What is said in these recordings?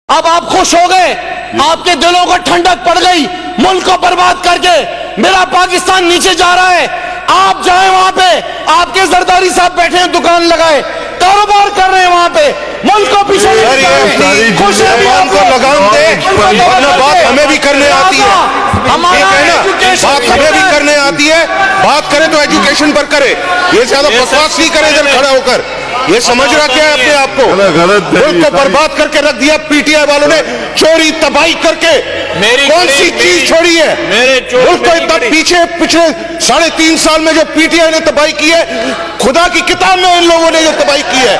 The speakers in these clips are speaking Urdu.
اب آپ خوش ہو گئے, آپ کے دلوں کو ٹھنڈک پڑ گئی, ملک کو برباد کر کے میرا پاکستان نیچے جا رہا ہے. آپ جائیں وہاں پہ, آپ کے زرداری صاحب بیٹھے ہیں, دکان لگائے, کاروبار کر رہے ہیں وہاں پہ, ملک کو پیچھے زبان کو لگام دے. بات ہمیں بھی کرنے آتی ہے, بات ہمیں بھی کرنے آتی ہے. بات کرے تو ایجوکیشن پر کرے, یہ زیادہ بکواس نہیں کرے ادھر کھڑا ہو کر. یہ سمجھ رہا کیا ہے اپنے آپ کو؟ ملک کو برباد کر کے رکھ دیا پی ٹی آئی والوں نے, چوری تباہی کر کے. کون سی چیز چھوڑی ہے ملک کو اتنا پیچھے؟ پچھلے 3.5 سال میں جو پی ٹی آئی نے تباہی کی ہے, خدا کی کتاب میں ان لوگوں نے جو تباہی کی ہے.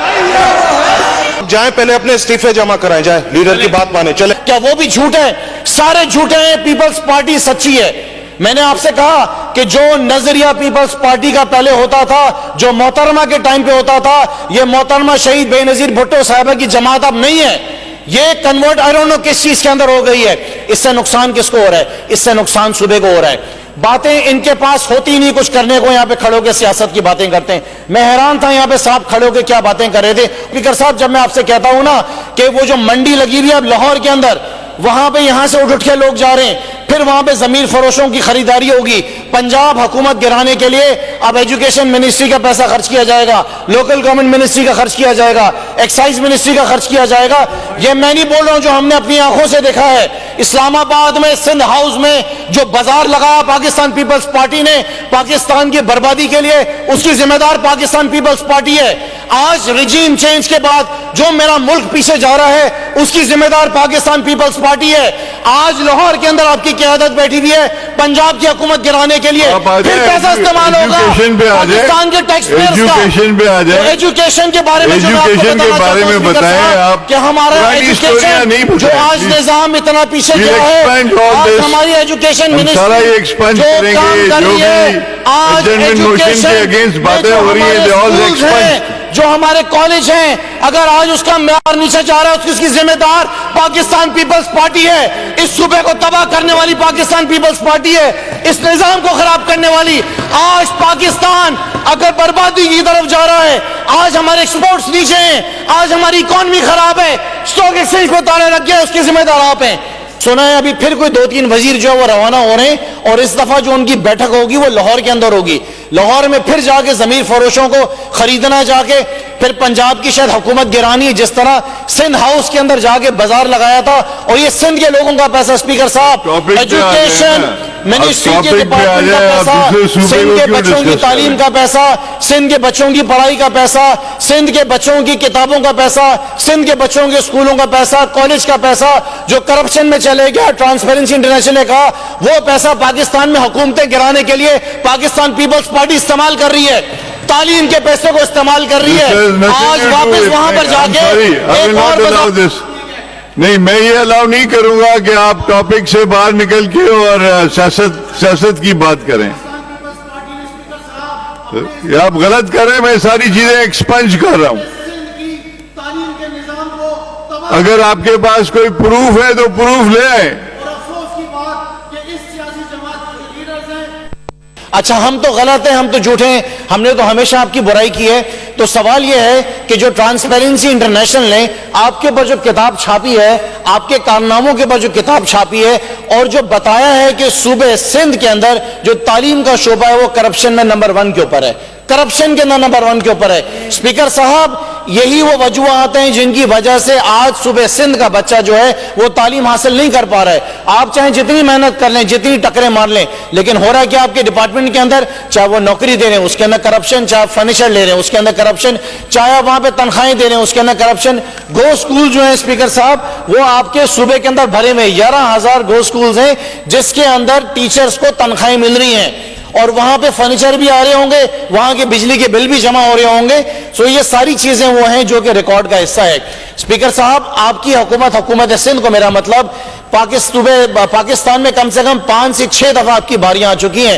جائیں پہلے اپنے استعفے جمع کرائیں, جائیں لیڈر کی بات مانیں. چلے کیا وہ بھی جھوٹ ہے؟ سارے جھوٹے ہیں, پیپلز پارٹی سچی ہے. میں نے آپ سے کہا کہ جو نظریہ پیپلز پارٹی کا پہلے ہوتا تھا, جو محترمہ کے ٹائم پہ ہوتا تھا, یہ محترمہ شہید بے نظیر بھٹو صاحبہ کی جماعت اب نہیں ہے. یہ کنورٹ آئی ڈونٹ نو کس چیز کے اندر ہو گئی ہے. اس سے نقصان کس کو ہو رہا ہے؟ اس سے نقصان صوبے کو ہو رہا ہے. باتیں ان کے پاس ہوتی نہیں کچھ کرنے کو, یہاں پہ کھڑے ہو کے سیاست کی باتیں کرتے ہیں. میں حیران تھا یہاں پہ صاحب کھڑے ہو کے کیا باتیں کر رہے تھے. اسپیکر صاحب, جب میں آپ سے کہتا ہوں نا کہ وہ جو منڈی لگی ہوئی ہے اب لاہور کے اندر, وہاں پہ یہاں سے اٹھ کے لوگ جا رہے ہیں, پھر وہاں پہ ضمیر فروشوں کی خریداری ہوگی. پنجاب حکومت گرانے کے لیے اب ایجوکیشن منسٹری کا پیسہ خرچ کیا جائے گا, لوکل گورنمنٹ منسٹری کا خرچ کیا جائے گا, ایکسائز منسٹری کا خرچ کیا جائے گا. یہ میں نہیں بول رہا ہوں, جو ہم نے اپنی آنکھوں سے دیکھا ہے. اسلام آباد میں سندھ ہاؤس میں جو بازار لگایا پاکستان پیپلز پارٹی نے پاکستان کی بربادی کے لیے, اس کی ذمہ دار پاکستان پیپلز پارٹی ہے. آج رجیم چینج کے بعد جو میرا ملک پیچھے جا رہا ہے, اس کی ذمہ دار پاکستان پیپلز پارٹی ہے. آج لاہور کے اندر آپ کی قیادت بیٹھی ہوئی ہے پنجاب کی حکومت گرانے کے لیے, پھر پیسہ استعمال ہوگا پاکستان کے ٹیکس پیئرز کا. ایجوکیشن کے بارے میں جو میں آپ کو بتانا چاہتا ہوں کہ ہمارا ایجوکیشن جو آج نظام اتنا پیچھے گیا ہے, آج ہماری ایجوکیشن منسٹری جو کام کر رہی ہے, آج ایجوکیشن جو ہمارے کالج ہیں, اگر آج اس کا معیار نیچے جا رہا ہے, اس کی ذمہ دار پاکستان پیپلز پارٹی ہے. اس صوبے کو تباہ کرنے والی پاکستان پیپلز پارٹی ہے, اس نظام کو خراب کرنے والی. آج پاکستان اگر بربادی کی طرف جا رہا ہے, آج ہمارے ایکسپورٹس نیچے ہیں, آج ہماری اکانومی خراب ہے, اسٹاک ایکسچینج پہ تالے لگ گئے, اس کی ذمہ دار آپ ہیں. سنا ہے ابھی پھر کوئی 2-3 وزیر جو ہے وہ روانہ ہو رہے ہیں, اور اس دفعہ جو ان کی بیٹھک ہوگی وہ لاہور کے اندر ہوگی. لاہور میں پھر جا کے ضمیر فروشوں کو خریدنا, جا کے پھر پنجاب کی شاید حکومت گرانی, جس طرح سندھ ہاؤس کے اندر جا کے بازار لگایا تھا, اور یہ سندھ کے لوگوں کا پیسہ. اسپیکر صاحب, ایجوکیشن منسٹری کے ڈپارٹمنٹ کا پیسہ, سندھ کے بچوں کی تعلیم کا پیسہ, سندھ کے بچوں کی پڑھائی کا پیسہ, سندھ کے بچوں کی کتابوں کا پیسہ, سندھ کے بچوں کے اسکولوں کا پیسہ, کالج کا پیسہ جو کرپشن میں چلے گیا, ٹرانسپیرنسی انٹرنیشنل نے کہا وہ پیسہ پاکستان میں حکومتیں گرانے کے لیے پاکستان پیپلز پارٹی استعمال کر رہی ہے, تعلیم کے پیسوں کو استعمال کر رہی ہے. آج واپس وہاں پر جا کے ایک اور نہیں, میں یہ الاؤ نہیں کروں گا کہ آپ ٹاپک سے باہر نکل کے اور سیاست کی بات کریں. آپ غلط کر رہے ہیں, میں ساری چیزیں ایکسپنج کر رہا ہوں. اگر آپ کے پاس کوئی پروف ہے تو پروف لے آئے. اچھا, ہم تو غلط ہیں, ہم تو جھوٹے ہیں, ہم نے تو ہمیشہ آپ کی برائی کی ہے. تو سوال یہ ہے کہ جو ٹرانسپیرنسی انٹرنیشنل نے آپ کے اوپر جو کتاب چھاپی ہے, آپ کے کارناموں کے اوپر جو کتاب چھاپی ہے, اور جو بتایا ہے کہ صوبے سندھ کے اندر جو تعلیم کا شعبہ ہے وہ کرپشن میں نمبر 1 کے اوپر ہے, کرپشن کے نمبر 1 کے اوپر ہے. اسپیکر صاحب, یہی وہ وجوہات ہیں جن کی وجہ سے آج صوبے سندھ کا بچہ جو ہے وہ تعلیم حاصل نہیں کر پا رہا ہے. آپ چاہے جتنی محنت کر لیں, جتنی ٹکریں مار لیں, لیکن ہو رہا ہے کہ آپ کے ڈپارٹمنٹ کے اندر, چاہے وہ نوکری دے رہے ہیں اس کے اندر کرپشن, چاہے فرنیچر لے رہے ہیں اس کے اندر کرپشن, چاہے وہاں پہ تنخواہیں دے رہے ہیں اس کے اندر کرپشن. گو اسکول جو ہیں اسپیکر صاحب وہ آپ کے صوبے کے اندر بھرے ہوئے 11,000 گو اسکولز ہیں جس کے اندر ٹیچرز کو تنخواہیں مل رہی ہیں, اور وہاں پہ فرنیچر بھی آ رہے ہوں گے, وہاں کے بجلی کے بل بھی جمع ہو رہے ہوں گے. سو یہ ساری چیزیں وہ ہیں جو کہ ریکارڈ کا حصہ ہے. اسپیکر صاحب, آپ کی حکومت سندھ کو میرا مطلب پاکستان میں کم سے کم 5 سے 6 دفعہ آپ کی باریاں آ چکی ہیں,